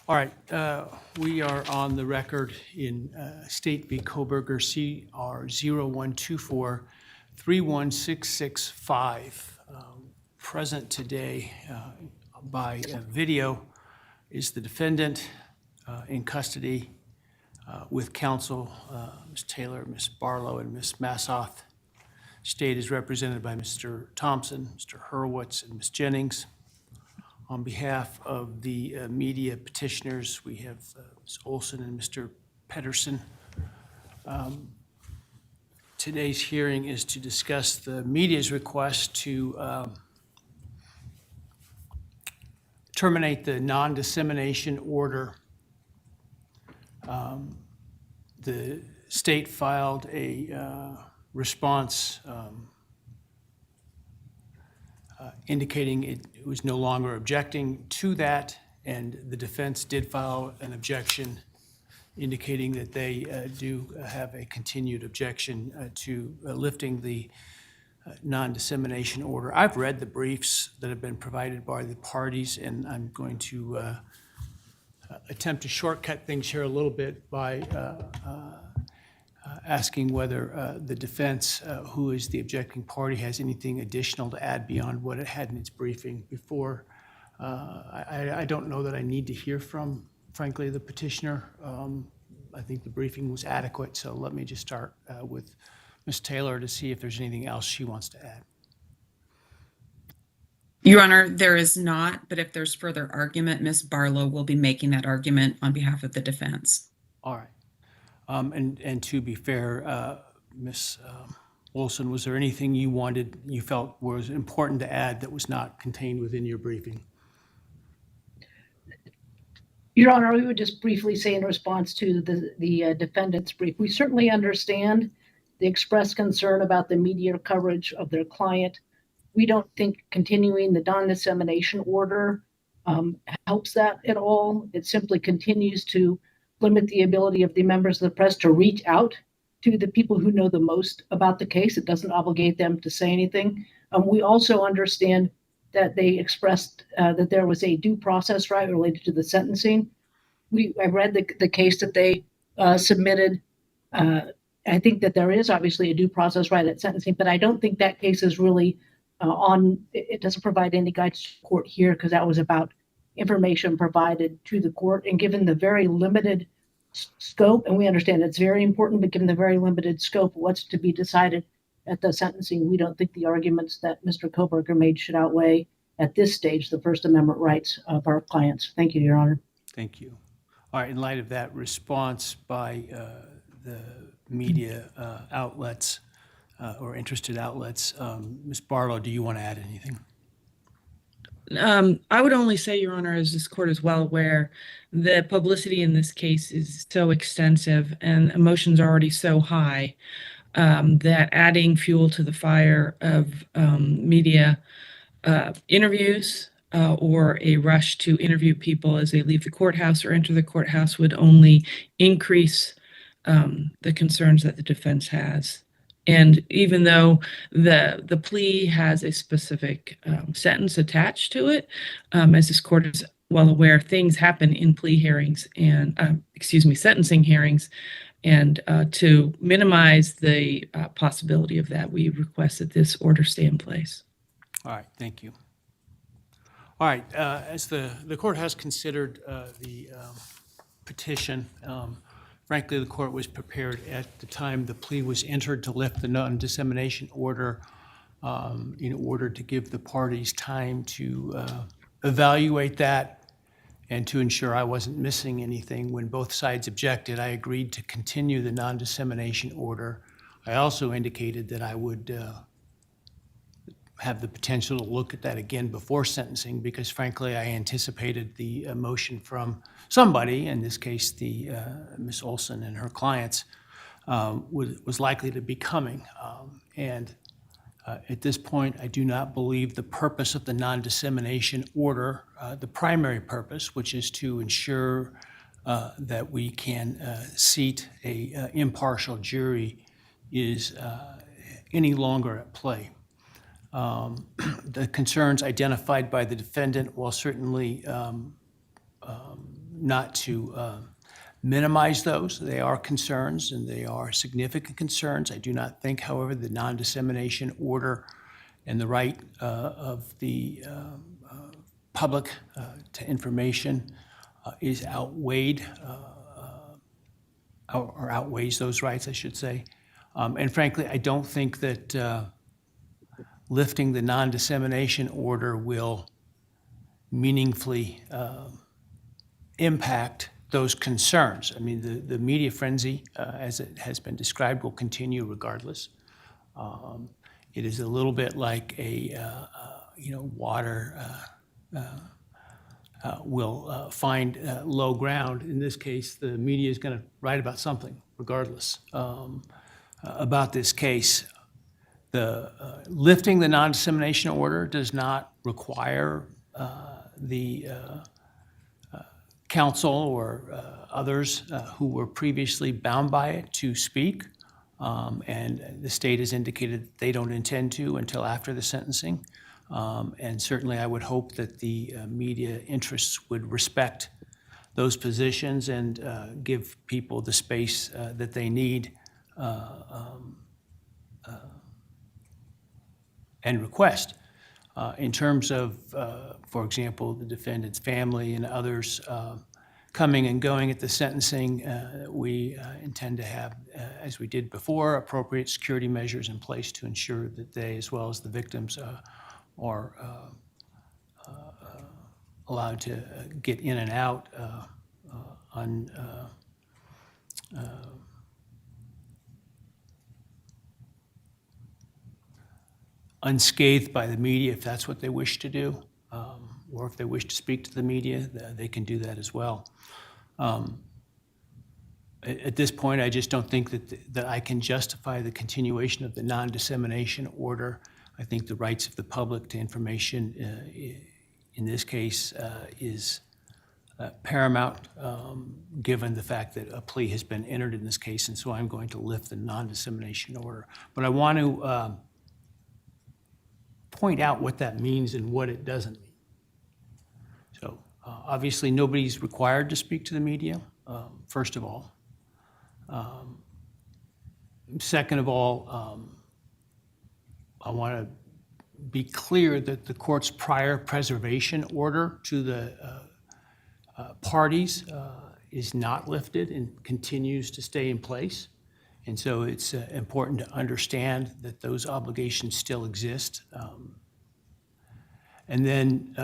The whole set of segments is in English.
All right, we are on the record in State v. Kohberger, CR 0124-31665. Present today by video is the defendant in custody with counsel, Ms. Taylor, Ms. Barlow, and Ms. Massoth. State is represented by Mr. Thompson, Mr. Hurwitz, and Ms. Jennings. On behalf of the media petitioners, we have Ms. Olson and Mr. Pedersen. Today's hearing is to discuss the media's request to terminate the non-dissemination order. The state filed a response indicating it was no longer objecting to that, and the defense did file an objection indicating that they do have a continued objection to lifting the non-dissemination order. I've read the briefs that have been provided by the parties, and I'm going to attempt to shortcut things here a little bit by asking whether the defense, who is the objecting party, has anything additional to add beyond what it had in its briefing before. I don't know that I need to hear from, frankly, the petitioner. I think the briefing was adequate, so let me just start with Ms. Taylor to see if there's anything else she wants to add. Your Honor, there is not, but if there's further argument, Ms. Barlow will be making that argument on behalf of the defense. All right. And to be fair, Ms. Olson, was there anything you felt was important to add that was not contained within your briefing? Your Honor, we would just briefly say in response to the defendant's brief, we certainly understand the expressed concern about the media coverage of their client. We don't think continuing the non-dissemination order helps that at all. It simply continues to limit the ability of the members of the press to reach out to the people who know the most about the case. It doesn't obligate them to say anything. We also understand that they expressed that there was a due process right related to the sentencing. I read the case that they submitted. I think that there is obviously a due process right at sentencing, but I don't think that case is really it doesn't provide any guidance to the court here, because that was about information provided to the court, and given the very limited scope, and we understand it's very important, but given the very limited scope of what's to be decided at the sentencing, we don't think the arguments that Mr. Kohberger made should outweigh at this stage the First Amendment rights of our clients. Thank you, Your Honor. Thank you. All right, in light of that response by the media outlets or interested outlets, Ms. Barlow, do you want to add anything? I would only say, Your Honor, as this court is well aware, the publicity in this case is so extensive and emotions are already so high that adding fuel to the fire of media interviews or a rush to interview people as they leave the courthouse or enter the courthouse would only increase the concerns that the defense has. And even though the plea has a specific sentence attached to it, as this court is well aware, things happen in plea hearings and, sentencing hearings. And to minimize the possibility of that, we request that this order stay in place. All right, thank you. All right, as the court has considered the petition, frankly, the court was prepared at the time the plea was entered to lift the non-dissemination order in order to give the parties time to evaluate that and to ensure I wasn't missing anything. When both sides objected, I agreed to continue the non-dissemination order. I also indicated that I would have the potential to look at that again before sentencing, because frankly, I anticipated the motion from somebody, in this case, the Ms. Olson and her clients, was likely to be coming. At this point, I do not believe the purpose of the non-dissemination order, the primary purpose, which is to ensure that we can seat a impartial jury, is any longer at play. The concerns identified by the defendant, while certainly not to minimize those. They are concerns, and they are significant concerns. I do not think, however, the non-dissemination order and the right of the public to information is outweighed, or outweighs those rights, I should say. And frankly, I don't think that lifting the non-dissemination order will meaningfully impact those concerns. I mean, the media frenzy, as it has been described, will continue regardless. It is a little bit like water will find low ground. In this case, the media is going to write about something regardless about this case. The lifting the non-dissemination order does not require the counsel or others who were previously bound by it to speak, and the state has indicated that they don't intend to until after the sentencing. And certainly I would hope that the media interests would respect those positions and give people the space that they need and request. In terms of, for example, the defendant's family and others coming and going at the sentencing, we intend to have, as we did before, appropriate security measures in place to ensure that they, as well as the victims, are allowed to get in and out unscathed by the media, if that's what they wish to do, or if they wish to speak to the media, they can do that as well. At this point, I just don't think that I can justify the continuation of the non-dissemination order. I think the rights of the public to information in this case is paramount, given the fact that a plea has been entered in this case, and so I'm going to lift the non-dissemination order. But I want to point out what that means and what it doesn't mean. So obviously nobody's required to speak to the media, first of all. Second of all, I want to be clear that the court's prior preservation order to the parties is not lifted and continues to stay in place. And so it's important to understand that those obligations still exist. And then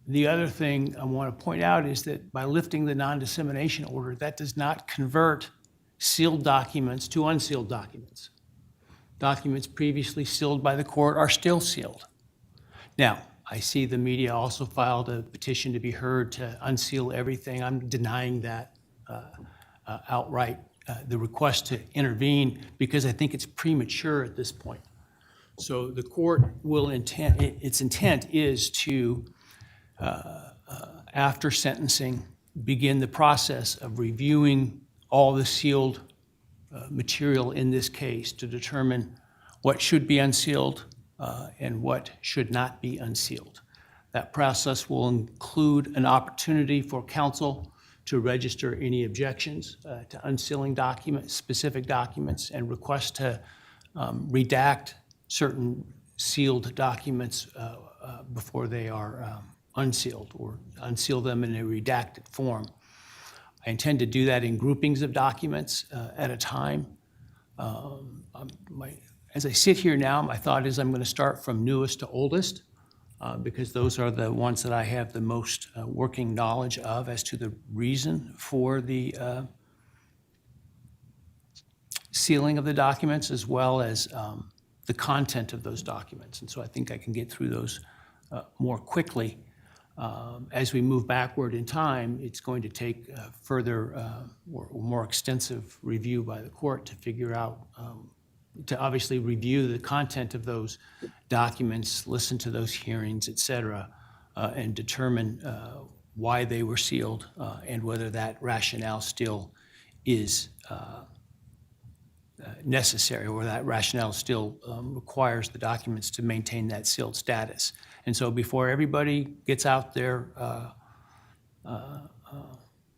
the other thing I want to point out is that by lifting the non-dissemination order, that does not convert sealed documents to unsealed documents. Documents previously sealed by the court are still sealed. Now, I see the media also filed a petition to be heard to unseal everything. I'm denying that outright. The request to intervene, because I think it's premature at this point. So the court will its intent is to, after sentencing, begin the process of reviewing all the sealed material in this case to determine what should be unsealed and what should not be unsealed. That process will include an opportunity for counsel to register any objections to unsealing documents, specific documents, and request to redact certain sealed documents before they are unsealed, or unseal them in a redacted form. I intend to do that in groupings of documents at a time. As I sit here now, my thought is I'm going to start from newest to oldest, because those are the ones that I have the most working knowledge of as to the reason for the sealing of the documents, as well as the content of those documents. And so I think I can get through those more quickly. As we move backward in time, it's going to take further or more extensive review by the court to figure out, to obviously review the content of those documents, listen to those hearings, et cetera, and determine why they were sealed and whether that rationale still is necessary, or that rationale still requires the documents to maintain that sealed status. And so before everybody gets out their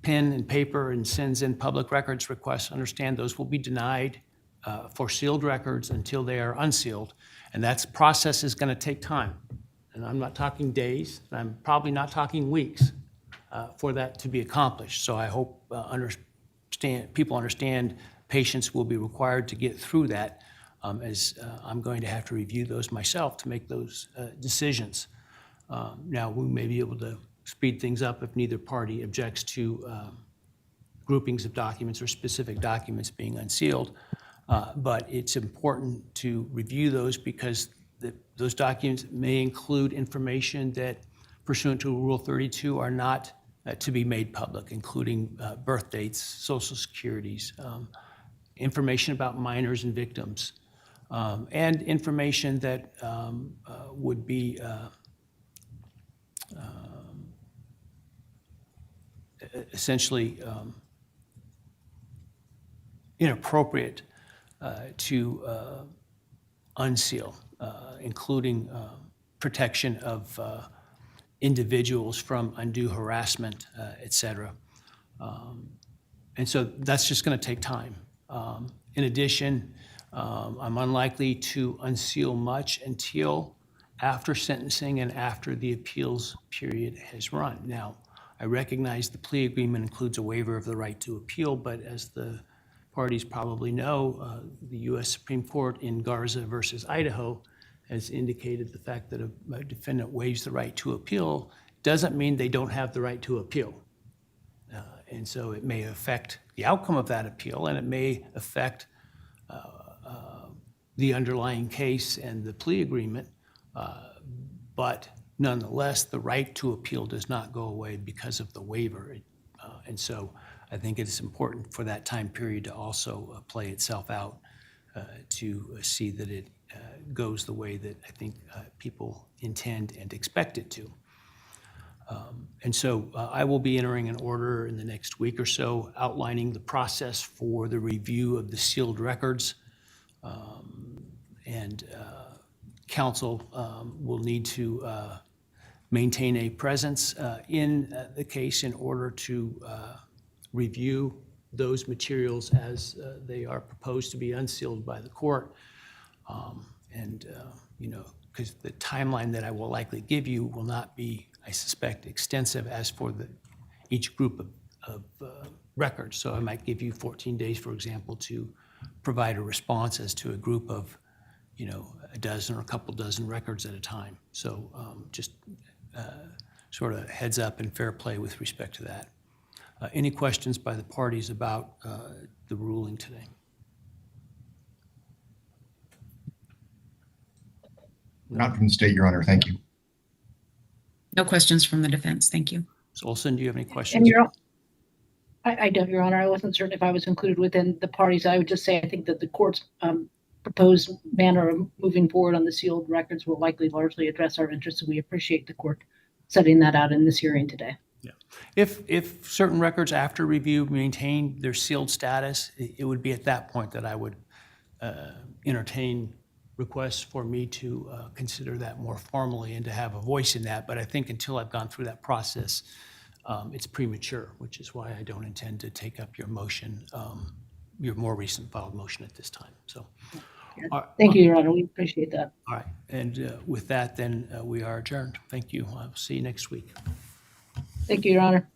pen and paper and sends in public records requests, understand those will be denied for sealed records until they are unsealed. And that process is going to take time. And I'm not talking days, and I'm probably not talking weeks for that to be accomplished. So I hope people understand patience will be required to get through that, as I'm going to have to review those myself to make those decisions. Now, we may be able to speed things up if neither party objects to groupings of documents or specific documents being unsealed. But it's important to review those because those documents may include information that pursuant to Rule 32 are not to be made public, including birth dates, social securities, information about minors and victims, and information that would be essentially inappropriate to unseal, including protection of individuals from undue harassment, et cetera. And so that's just going to take time. In addition, I'm unlikely to unseal much until after sentencing and after the appeals period has run. Now, I recognize the plea agreement includes a waiver of the right to appeal, but as the parties probably know, the U.S. Supreme Court in Garza versus Idaho has indicated the fact that a defendant waives the right to appeal doesn't mean they don't have the right to appeal. And so it may affect the outcome of that appeal, and it may affect the underlying case and the plea agreement, but nonetheless, the right to appeal does not go away because of the waiver. And so I think it's important for that time period to also play itself out to see that it goes the way that I think people intend and expect it to. And so I will be entering an order in the next week or so outlining the process for the review of the sealed records. And counsel will need to maintain a presence in the case in order to review those materials as they are proposed to be unsealed by the court. Because the timeline that I will likely give you will not be, I suspect, extensive as for each group of records. So I might give you 14 days, for example, to provide a response as to a group of, a dozen or a couple dozen records at a time. So just sort of heads up and fair play with respect to that. Any questions by the parties about the ruling today? Not from the state, Your Honor. Thank you. No questions from the defense. Thank you. Ms. Olson, do you have any questions? And I don't, Your Honor. I wasn't certain if I was included within the parties. I would just say I think that the court's proposed manner of moving forward on the sealed records will likely largely address our interests, and we appreciate the court setting that out in this hearing today. Yeah. If certain records after review maintain their sealed status, it would be at that point that I would entertain requests for me to consider that more formally and to have a voice in that. But I think until I've gone through that process, it's premature, which is why I don't intend to take up your motion, your more recent filed motion at this time. So, Thank you, Your Honor. We appreciate that. all right. And with that, then we are adjourned. Thank you. I'll see you next week. Thank you, Your Honor.